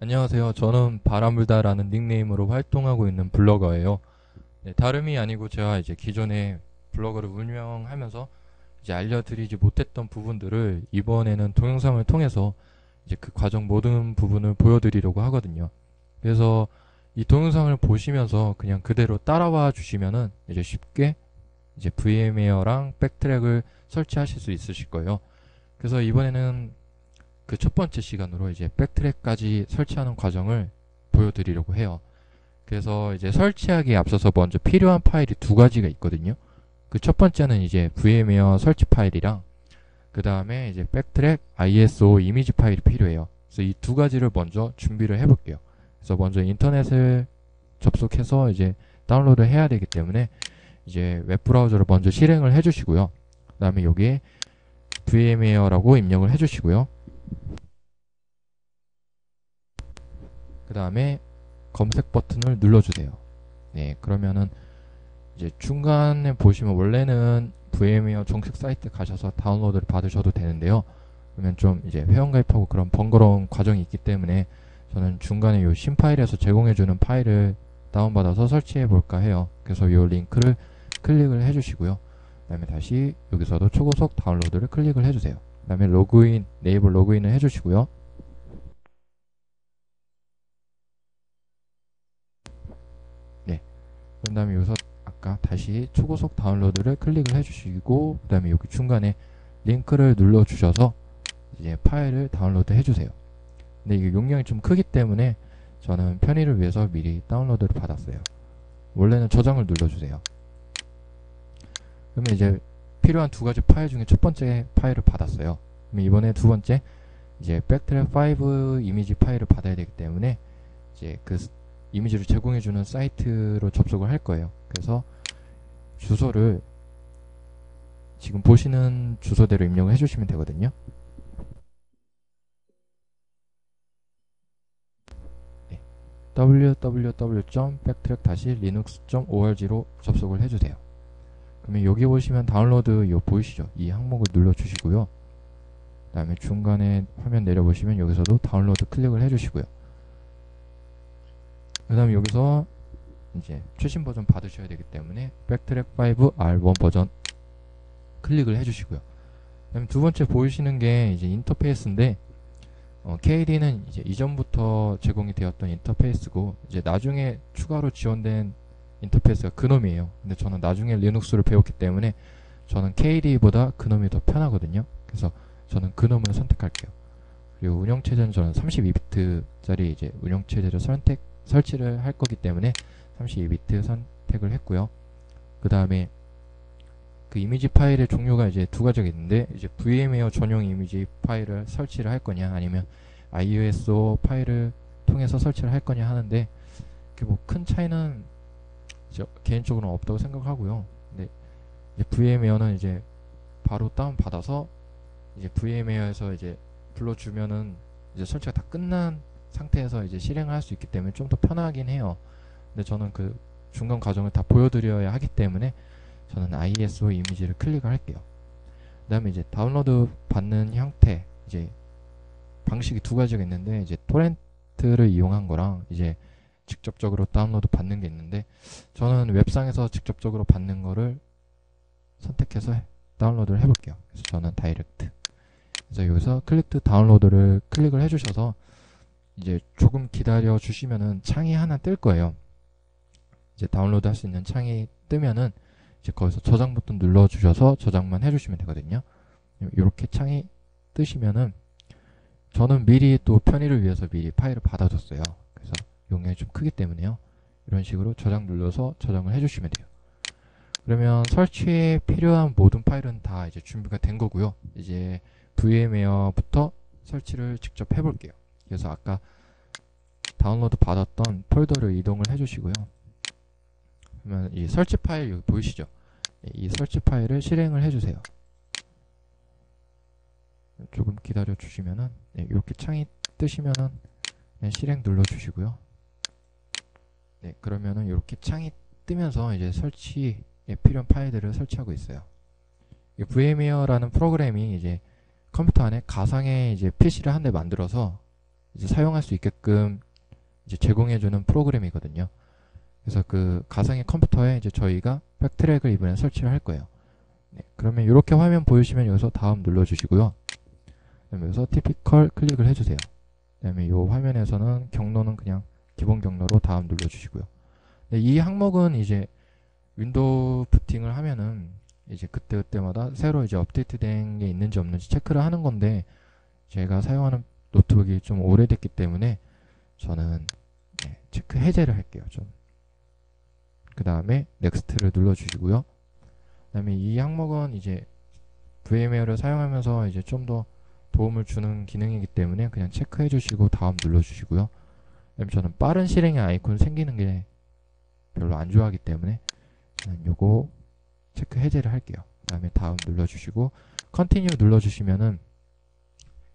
안녕하세요. 저는 바람불다라는 닉네임으로 활동하고 있는 블로거예요. 네, 다름이 아니고 제가 이제 기존에 블로거를 운영하면서 이제 알려드리지 못했던 부분들을 이번에는 동영상을 통해서 이제 그 과정 모든 부분을 보여드리려고 하거든요. 그래서 이 동영상을 보시면서 그냥 그대로 따라와 주시면은 이제 쉽게 이제 VMware랑 백트랙을 설치하실 수 있으실 거예요. 그래서 이번에는 그 첫 번째 시간으로 이제 백트랙까지 설치하는 과정을 보여드리려고 해요. 그래서 이제 설치하기에 앞서서 먼저 필요한 파일이 두 가지가 있거든요. 그 첫 번째는 이제 VMware 설치 파일이랑 그 다음에 이제 백트랙 ISO 이미지 파일이 필요해요. 그래서 이 두 가지를 먼저 준비를 해볼게요. 그래서 먼저 인터넷을 접속해서 이제 다운로드 해야 되기 때문에 이제 웹브라우저를 먼저 실행을 해주시고요. 그 다음에 여기에 VMware라고 입력을 해주시고요. 그 다음에 검색 버튼을 눌러주세요. 네, 그러면은 이제 중간에 보시면 원래는 VMware 정식 사이트 가셔서 다운로드를 받으셔도 되는데요. 그러면 좀 이제 회원가입하고 그런 번거로운 과정이 있기 때문에 저는 중간에 요 신파일에서 제공해주는 파일을 다운받아서 설치해 볼까 해요. 그래서 요 링크를 클릭을 해주시고요. 그 다음에 다시 여기서도 초고속 다운로드를 클릭을 해주세요. 그 다음에 로그인, 네이버 로그인을 해주시고요. 네, 그런 다음에 여기서 아까 다시 초고속 다운로드를 클릭을 해주시고 그 다음에 여기 중간에 링크를 눌러주셔서 이제 파일을 다운로드 해주세요. 근데 이게 용량이 좀 크기 때문에 저는 편의를 위해서 미리 다운로드를 받았어요. 원래는 저장을 눌러주세요. 그러면 이제 필요한 두 가지 파일 중에 첫 번째 파일을 받았어요. 그럼 이번에 두 번째 이제 백트랙 5 이미지 파일을 받아야 되기 때문에 이제 그 이미지를 제공해주는 사이트로 접속을 할 거예요. 그래서 주소를 지금 보시는 주소대로 입력을 해주시면 되거든요. 네. www.backtrack-linux.org로 접속을 해주세요. 그러면 여기 보시면 다운로드 요 보이시죠? 이 항목을 눌러주시고요. 그 다음에 중간에 화면 내려보시면 여기서도 다운로드 클릭을 해주시고요. 그 다음에 여기서 이제 최신 버전 받으셔야 되기 때문에 백트랙 5 R1 버전 클릭을 해주시고요. 그 다음에 두 번째 보이시는 게 이제 인터페이스인데 KD는 이제 이전부터 제공이 되었던 인터페이스고 이제 나중에 추가로 지원된 인터페이스가 그놈이에요. 근데 저는 나중에 리눅스를 배웠기 때문에 저는 KD보다 그놈이 더 편하거든요. 그래서 저는 그놈을 선택할게요. 그리고 운영체제는 저는 32비트짜리 이제 운영체제를 설치를 할 거기 때문에 32비트 선택을 했고요. 그 다음에 그 이미지 파일의 종류가 이제 두 가지가 있는데 이제 VMware 전용 이미지 파일을 설치를 할 거냐 아니면 ISO 파일을 통해서 설치를 할 거냐 하는데 뭐 큰 차이는 개인적으로는 없다고 생각하고요. 근데 이제 VMware는 이제 바로 다운 받아서 이제 VMware에서 이제 불러주면은 이제 설치가 다 끝난 상태에서 이제 실행을 할 수 있기 때문에 좀 더 편하긴 해요. 근데 저는 그 중간 과정을 다 보여드려야 하기 때문에 저는 ISO 이미지를 클릭을 할게요. 그 다음에 이제 다운로드 받는 형태 이제 방식이 두 가지가 있는데 이제 토렌트를 이용한 거랑 이제 직접적으로 다운로드 받는 게 있는데 저는 웹상에서 직접적으로 받는 거를 선택해서 다운로드를 해볼게요. 그래서 저는 다이렉트. 그래서 여기서 클릭 다운로드를 클릭을 해주셔서 이제 조금 기다려 주시면은 창이 하나 뜰 거예요. 이제 다운로드 할 수 있는 창이 뜨면은 이제 거기서 저장 버튼 눌러 주셔서 저장만 해주시면 되거든요. 이렇게 창이 뜨시면은 저는 미리 또 편의를 위해서 미리 파일을 받아뒀어요. 그래서 용량이 좀 크기 때문에요. 이런 식으로 저장 눌러서 저장을 해주시면 돼요. 그러면 설치에 필요한 모든 파일은 다 이제 준비가 된 거고요. 이제 VMware부터 설치를 직접 해볼게요. 그래서 아까 다운로드 받았던 폴더를 이동을 해주시고요. 그러면 이 설치 파일 여기 보이시죠? 이 설치 파일을 실행을 해주세요. 조금 기다려 주시면은 이렇게 창이 뜨시면은 실행 눌러 주시고요. 네, 그러면은 이렇게 창이 뜨면서 이제 설치에 필요한 파일들을 설치하고 있어요. VMware라는 프로그램이 이제 컴퓨터 안에 가상의 이제 PC를 한 대 만들어서 이제 사용할 수 있게끔 이제 제공해주는 프로그램이거든요. 그래서 그 가상의 컴퓨터에 이제 저희가 백트랙을 이번에 설치를 할 거예요. 네, 그러면 이렇게 화면 보이시면 여기서 다음 눌러주시고요. 그다음에 여기서 티피컬 클릭을 해주세요. 그다음에 이 화면에서는 경로는 그냥 기본 경로로 다음 눌러주시고요. 네, 이 항목은 이제 윈도우 부팅을 하면은 이제 그때그때마다 새로 이제 업데이트된 게 있는지 없는지 체크를 하는 건데, 제가 사용하는 노트북이 좀 오래됐기 때문에 저는 체크 해제를 할게요. 좀. 그 다음에 넥스트를 눌러주시고요. 그 다음에 이 항목은 이제 VMware를 사용하면서 이제 좀 더 도움을 주는 기능이기 때문에 그냥 체크해 주시고 다음 눌러주시고요. 그다음에 저는 빠른 실행의 아이콘 생기는 게 별로 안 좋아하기 때문에 저는 요거 체크 해제를 할게요. 그 다음에 다음 눌러주시고 컨티뉴 눌러주시면은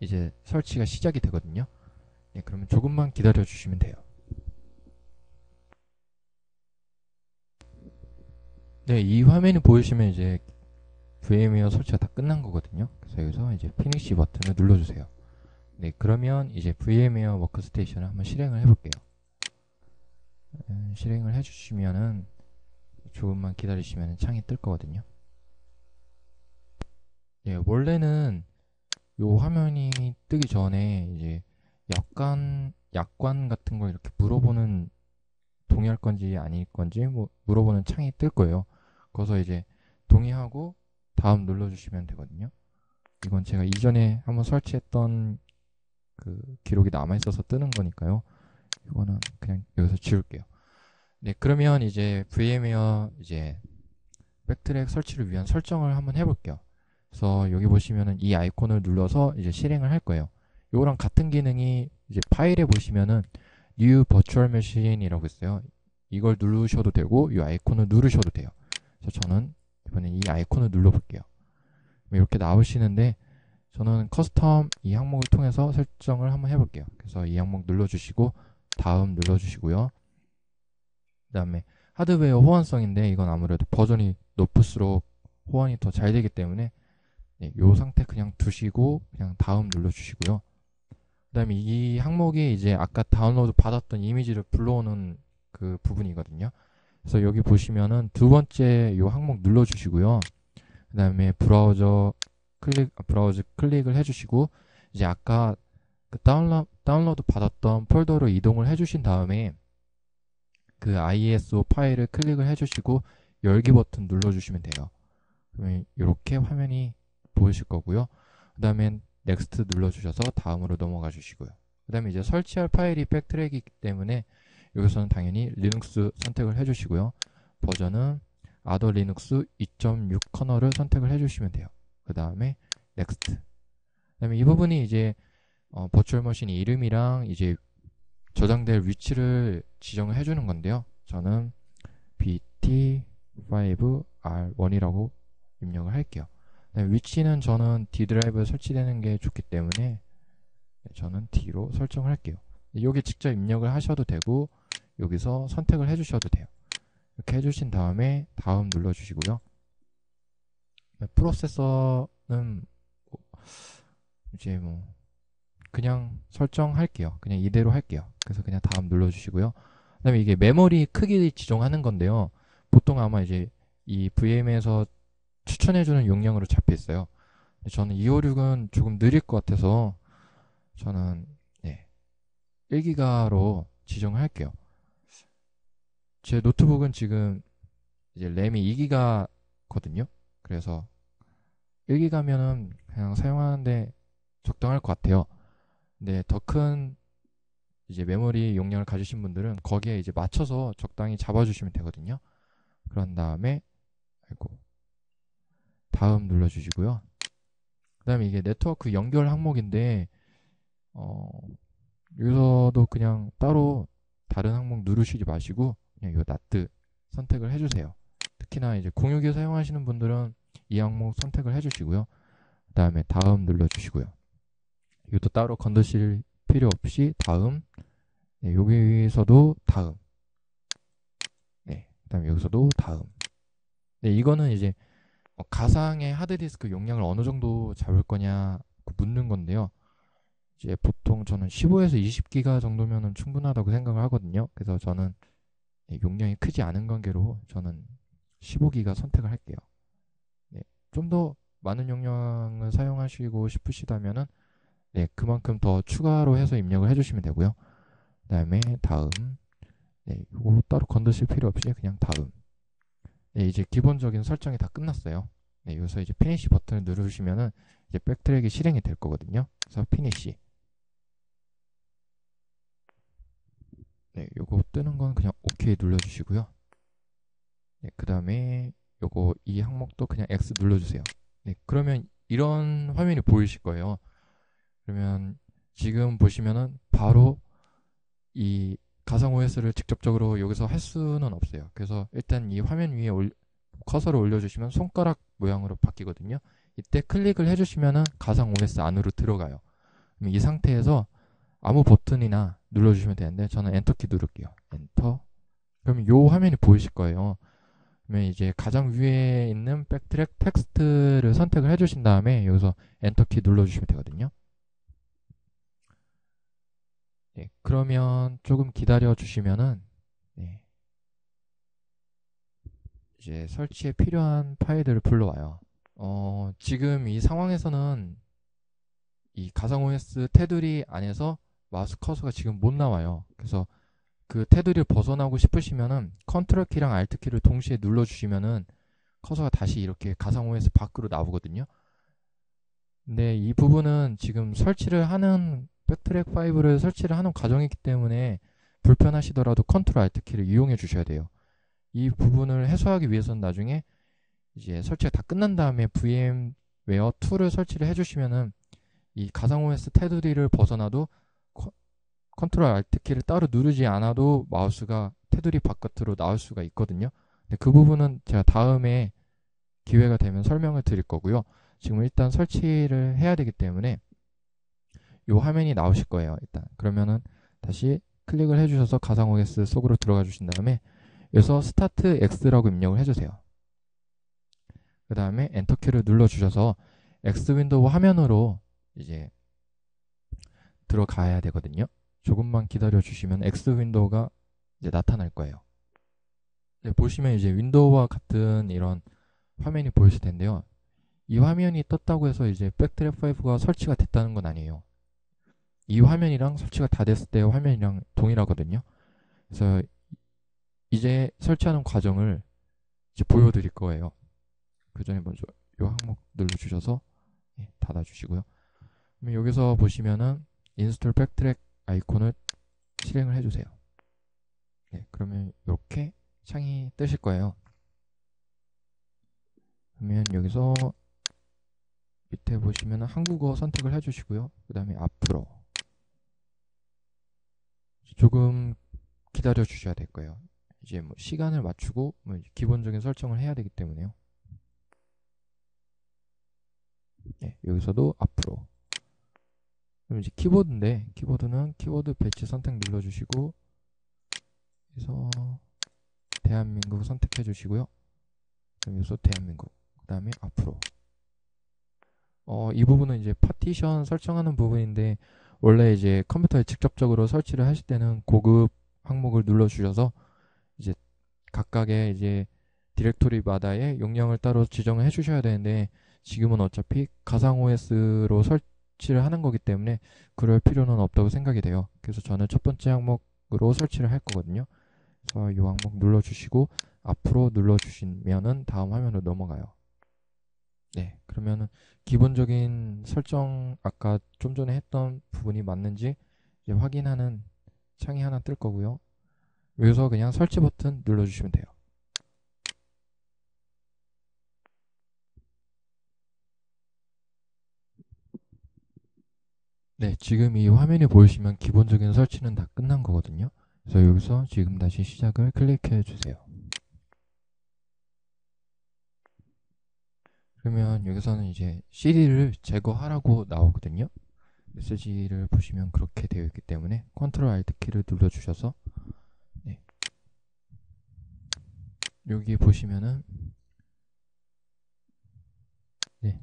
이제 설치가 시작이 되거든요. 네, 그러면 조금만 기다려 주시면 돼요. 네, 이 화면이 보이시면 이제 VMware 설치가 다 끝난 거거든요. 그래서 여기서 이제 피니시 버튼을 눌러주세요. 네, 그러면 이제 VMware 워크스테이션을 한번 실행을 해볼게요. 실행을 해주시면은 조금만 기다리시면 창이 뜰 거거든요. 예, 원래는 요 화면이 뜨기 전에 이제 약관 같은 걸 이렇게 물어보는, 동의할 건지 아닐 건지 뭐 물어보는 창이 뜰 거예요. 거기서 이제 동의하고 다음 눌러주시면 되거든요. 이건 제가 이전에 한번 설치했던 그 기록이 남아있어서 뜨는 거니까요. 이거는 그냥 여기서 지울게요. 네, 그러면 이제 VMware 이제 백트랙 설치를 위한 설정을 한번 해볼게요. 그래서 여기 보시면은 이 아이콘을 눌러서 이제 실행을 할 거예요. 이거랑 같은 기능이 이제 파일에 보시면은 New Virtual Machine이라고 있어요. 이걸 누르셔도 되고 이 아이콘을 누르셔도 돼요. 그래서 저는 이번에 이 아이콘을 눌러볼게요. 이렇게 나오시는데 저는 커스텀 이 항목을 통해서 설정을 한번 해볼게요. 그래서 이 항목 눌러주시고 다음 눌러주시고요. 그 다음에 하드웨어 호환성인데 이건 아무래도 버전이 높을수록 호환이 더 잘 되기 때문에 이 상태 그냥 두시고 그냥 다음 눌러주시고요. 그 다음에 이 항목이 이제 아까 다운로드 받았던 이미지를 불러오는 그 부분이거든요. 그래서 여기 보시면은 두 번째 이 항목 눌러주시고요. 그 다음에 브라우저 클릭을 해주시고 이제 아까 그 다운로드 받았던 폴더로 이동을 해주신 다음에 그 ISO 파일을 클릭을 해주시고 열기 버튼 눌러주시면 돼요. 그러면 이렇게 화면이 보이실 거고요. 그 다음엔 넥스트 눌러주셔서 다음으로 넘어가 주시고요. 그 다음에 이제 설치할 파일이 백트랙이기 때문에 여기서는 당연히 리눅스 선택을 해주시고요. 버전은 아더 리눅스 2.6 커널을 선택을 해주시면 돼요. 그 다음에 넥스트. 그 다음에 이 부분이 이제 버추얼 머신 이름이랑 이제 저장될 위치를 지정을 해주는 건데요. 저는 BT5R1이라고 입력을 할게요. 위치는 저는 D 드라이브에 설치되는 게 좋기 때문에 저는 D로 설정을 할게요. 여기 직접 입력을 하셔도 되고 여기서 선택을 해주셔도 돼요. 이렇게 해주신 다음에 다음 눌러주시고요. 프로세서는 이제 뭐 그냥 설정할게요. 그냥 이대로 할게요. 그래서 그냥 다음 눌러주시고요. 그 다음에 이게 메모리 크기 지정하는 건데요. 보통 아마 이제 이 VM에서 추천해주는 용량으로 잡혀 있어요. 저는 256은 조금 느릴 것 같아서 저는 1기가로 지정할게요. 제 노트북은 지금 이제 램이 2기가거든요. 그래서 1기가면은 그냥 사용하는데 적당할 것 같아요. 근데 더 큰 이제 메모리 용량을 가지신 분들은 거기에 이제 맞춰서 적당히 잡아주시면 되거든요. 그런 다음에 다음 눌러주시고요. 그 다음에 이게 네트워크 연결 항목인데 여기서도 그냥 따로 다른 항목 누르시지 마시고 그냥 이 나트 선택을 해주세요. 특히나 이제 공유기 사용하시는 분들은 이 항목 선택을 해주시고요. 그 다음에 다음 눌러주시고요. 이것도 따로 건드실 필요 없이 다음. 여기서도 다음. 그 다음에 여기서도 다음. 이거는 이제 가상의 하드디스크 용량을 어느 정도 잡을 거냐 묻는 건데요. 이제 보통 저는 15에서 20기가 정도면은 충분하다고 생각을 하거든요. 그래서 저는 용량이 크지 않은 관계로 저는 15기가 선택을 할게요. 네, 좀 더 많은 용량을 사용하시고 싶으시다면은 네, 그만큼 더 추가로 해서 입력을 해주시면 되고요. 그 다음에 다음, 네, 이거 따로 건드실 필요 없이 그냥 다음. 네, 이제 기본적인 설정이 다 끝났어요. 네, 여기서 이제 피니시 버튼을 누르시면은 이제 백트랙이 실행이 될 거거든요. 그래서 피니시. 네, 요거 뜨는 건 그냥 OK 눌러주시고요. 네, 그 다음에 요거 이 항목도 그냥 X 눌러주세요. 네, 그러면 이런 화면이 보이실 거예요. 그러면 지금 보시면은 바로 이 가상 OS를 직접적으로 여기서 할 수는 없어요. 그래서 일단 이 화면 위에 커서를 올려주시면 손가락 모양으로 바뀌거든요. 이때 클릭을 해주시면은 가상 OS 안으로 들어가요. 그럼 이 상태에서 아무 버튼이나 눌러주시면 되는데 저는 엔터키 누를게요. 엔터. 그러면 이 화면이 보이실 거예요. 그러면 이제 가장 위에 있는 백트랙 텍스트를 선택을 해주신 다음에 여기서 엔터키 눌러주시면 되거든요. 네, 그러면 조금 기다려 주시면은 네, 이제 설치에 필요한 파일들을 불러와요. 지금 이 상황에서는 이 가상 OS 테두리 안에서 마우스 커서가 지금 못 나와요. 그래서 그 테두리를 벗어나고 싶으시면은 컨트롤 키랑 알트 키를 동시에 눌러주시면은 커서가 다시 이렇게 가상 OS 밖으로 나오거든요. 근데 이 부분은 지금 설치를 하는 백트랙 5를 설치를 하는 과정이기 때문에 불편하시더라도 컨트롤 알트 키를 이용해 주셔야 돼요. 이 부분을 해소하기 위해서는 나중에 이제 설치가 다 끝난 다음에 VMware 2를 설치를 해주시면은 이 가상 OS 테두리를 벗어나도 컨트롤 알트 키를 따로 누르지 않아도 마우스가 테두리 바깥으로 나올 수가 있거든요. 근데 그 부분은 제가 다음에 기회가 되면 설명을 드릴 거고요. 지금 일단 설치를 해야 되기 때문에 이 화면이 나오실 거예요. 일단 그러면은 다시 클릭을 해주셔서 가상 OS 속으로 들어가 주신 다음에 여기서 스타트 X라고 입력을 해주세요. 그 다음에 엔터키를 눌러주셔서 X 윈도우 화면으로 이제 들어가야 되거든요. 조금만 기다려 주시면 X 윈도우가 이제 나타날 거예요. 네, 보시면 이제 윈도우와 같은 이런 화면이 보이실 텐데요. 이 화면이 떴다고 해서 이제 백트랙 5가 설치가 됐다는 건 아니에요. 이 화면이랑 설치가 다 됐을 때의 화면이랑 동일하거든요. 그래서 이제 설치하는 과정을 이제 보여드릴 거예요. 그 전에 먼저 이 항목 눌러주셔서 닫아주시고요. 그럼 여기서 보시면은 인스톨 백트랙 아이콘을 실행을 해주세요. 네, 그러면 이렇게 창이 뜨실 거예요. 그러면 여기서 밑에 보시면 한국어 선택을 해주시고요. 그 다음에 앞으로 조금 기다려 주셔야 될 거예요. 이제 뭐 시간을 맞추고 뭐 기본적인 설정을 해야 되기 때문에요. 네, 여기서도 앞으로. 그럼 이제 키보드인데 키보드는 키보드 배치 선택 눌러주시고 그래서 대한민국 선택해 주시고요. 그럼 여기서 대한민국 그 다음에 앞으로. 이 부분은 이제 파티션 설정하는 부분인데 원래 이제 컴퓨터에 직접적으로 설치를 하실 때는 고급 항목을 눌러주셔서 이제 각각의 이제 디렉토리마다의 용량을 따로 지정을 해주셔야 되는데 지금은 어차피 가상 OS로 설치를 하는 거기 때문에 그럴 필요는 없다고 생각이 돼요. 그래서 저는 첫 번째 항목으로 설치를 할 거거든요. 그래서 이 항목 눌러주시고 앞으로 눌러주시면은 다음 화면으로 넘어가요. 네, 그러면은 기본적인 설정 아까 좀 전에 했던 부분이 맞는지 이제 확인하는 창이 하나 뜰 거고요. 여기서 그냥 설치 버튼 눌러주시면 돼요. 네, 지금 이 화면이 보이시면 기본적인 설치는 다 끝난 거거든요. 그래서 여기서 지금 다시 시작을 클릭해 주세요. 그러면 여기서는 이제 CD를 제거하라고 나오거든요. 메시지를 보시면 그렇게 되어 있기 때문에 컨트롤 알트 키를 눌러 주셔서 네. 여기 보시면은 네.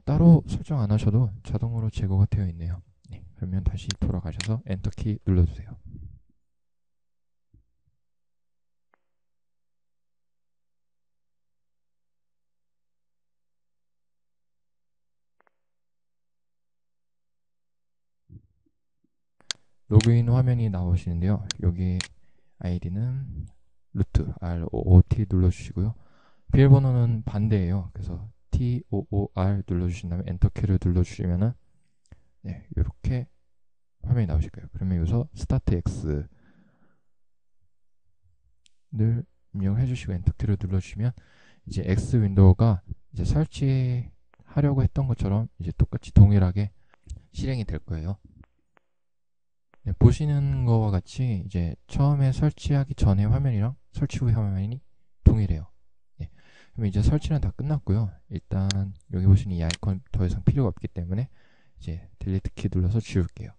따로 설정 안 하셔도 자동으로 제거가 되어 있네요. 네, 그러면 다시 돌아가셔서 엔터키 눌러주세요. 로그인 화면이 나오시는데요. 여기 아이디는 루트 ROOT 눌러주시고요. 비밀번호는 반대예요. 그래서 TOOR 눌러주신 다음에 엔터키를 눌러주시면은 네, 이렇게 화면이 나오실 거예요. 그러면 여기서 스타트 X를 입력해 주시고 엔터키를 눌러주시면 이제 X 윈도우가 이제 설치하려고 했던 것처럼 이제 똑같이 동일하게 실행이 될 거예요. 네, 보시는 거와 같이 이제 처음에 설치하기 전의 화면이랑 설치 후의 화면이 동일해요. 네, 그럼 이제 설치는 다 끝났고요. 일단 여기 보시는 이 아이콘 더 이상 필요가 없기 때문에 이제 딜리트 키 눌러서 지울게요.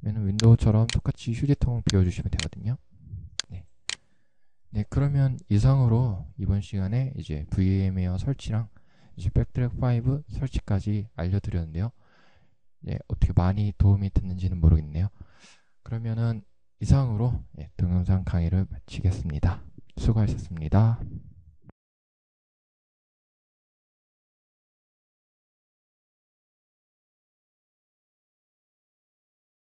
그러면 윈도우처럼 똑같이 휴지통 비워주시면 되거든요. 네. 네, 그러면 이상으로 이번 시간에 이제 VM웨어 설치랑 이제 백트랙 5 설치까지 알려드렸는데요. 네, 어떻게 많이 도움이 됐는지는 모르겠네요. 그러면은 이상으로 동영상 강의를 마치겠습니다. 수고하셨습니다.